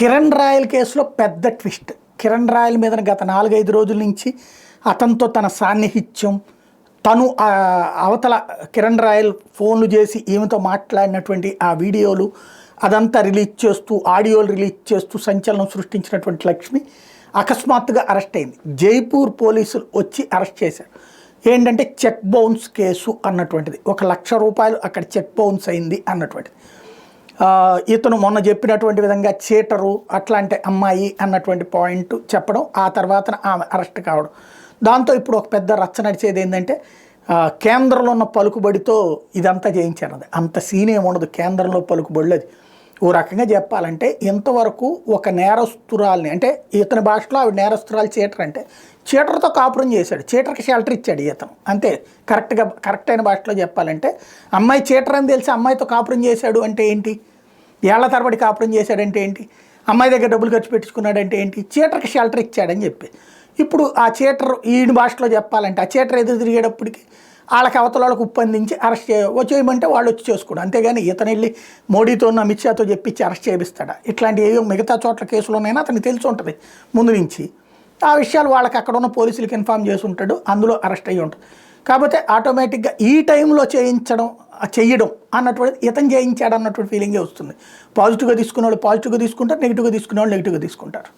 Kiran royal కేసులో పెద్ద twist. Kiran royal మీద గత 4-5 రోజుల నుంచి అతనితో తన సాన్నిహిత్యం, తను అవతల కిరణ్ రాయల్ ఫోన్లు చేసి ఈమెతో మాట్లాడినటువంటి ఆ వీడియోలు అదంతా రిలీజ్ చేస్తూ, ఆడియోలు రిలీజ్ చేస్తూ సంచలనం సృష్టించినటువంటి లక్ష్మి అకస్మాత్తుగా అరెస్ట్ అయింది. జైపూర్ పోలీసులు వచ్చి అరెస్ట్ చేశారు. ఏంటంటే చెక్ బౌన్స్ కేసు అన్నటువంటిది. 1 లక్ష రూపాయలు అక్కడ చెక్ బౌన్స్ అయింది అన్నటువంటిది. ఇతను మొన్న చెప్పినటువంటి విధంగా చీటరు అట్లాంటి అమ్మాయి అన్నటువంటి పాయింట్ చెప్పడం, ఆ తర్వాత ఆమె అరెస్ట్ కావడం. దాంతో ఇప్పుడు ఒక పెద్ద రచ్చ నడిచేది ఏంటంటే కేంద్రంలో ఉన్న పలుకుబడితో ఇదంతా చేయించారు. అది అంత సీన్ ఏముండదు. కేంద్రంలో పలుకుబడి అది ఓ రకంగా చెప్పాలంటే ఇంతవరకు ఒక నేరస్తురాల్ని, అంటే ఇతని భాషలో ఆవిడ నేరస్తురాలు చీటర్, అంటే చీటర్తో కాపురం చేశాడు, చీటర్కి షెల్టర్ ఇచ్చాడు ఇతను, అంతే. కరెక్ట్ అయిన భాషలో చెప్పాలంటే అమ్మాయి చీటర్ అని తెలిసి అమ్మాయితో కాపురం చేశాడు అంటే ఏంటి, ఏళ్ల తరబడి కాపురం చేశాడంటే ఏంటి, అమ్మాయి దగ్గర డబ్బులు ఖర్చు పెట్టించుకున్నాడంటే ఏంటి, చీటర్కి షెల్టర్ ఇచ్చాడని చెప్పి. ఇప్పుడు ఆ చీటర్ ఈయన భాషలో చెప్పాలంటే ఆ చీటర్ ఎదురు తిరిగేటప్పటికి వాళ్ళకి అవతల వాళ్ళకి ఉప్పందించి అరెస్ట్ చేయమంటే వాళ్ళు వచ్చి చేసుకోడు. అంతేగాని ఇతను వెళ్ళి మోడీతో అమిత్ షాతో చెప్పించి అరెస్ట్ చేపిస్తాడా? ఇట్లాంటి ఏవో మిగతా చోట్ల కేసులోనైనా అతనికి తెలిసి ఉంటుంది ముందు నుంచి. ఆ విషయాలు వాళ్ళకి అక్కడ ఉన్న పోలీసులకు ఇన్ఫామ్ చేసి ఉంటాడు, అందులో అరెస్ట్ అయ్యి ఉంటుంది. కాకపోతే ఆటోమేటిక్గా ఈ టైంలో చెయ్యడం అన్నటువంటిది ఇతను చేయించాడు అన్నటువంటి ఫీలింగే వస్తుంది. పాజిటివ్గా తీసుకునే వాళ్ళు పాజిటివ్గా తీసుకుంటారు, నెగిటివ్గా తీసుకునే వాళ్ళు నెగిటివ్గా తీసుకుంటారు.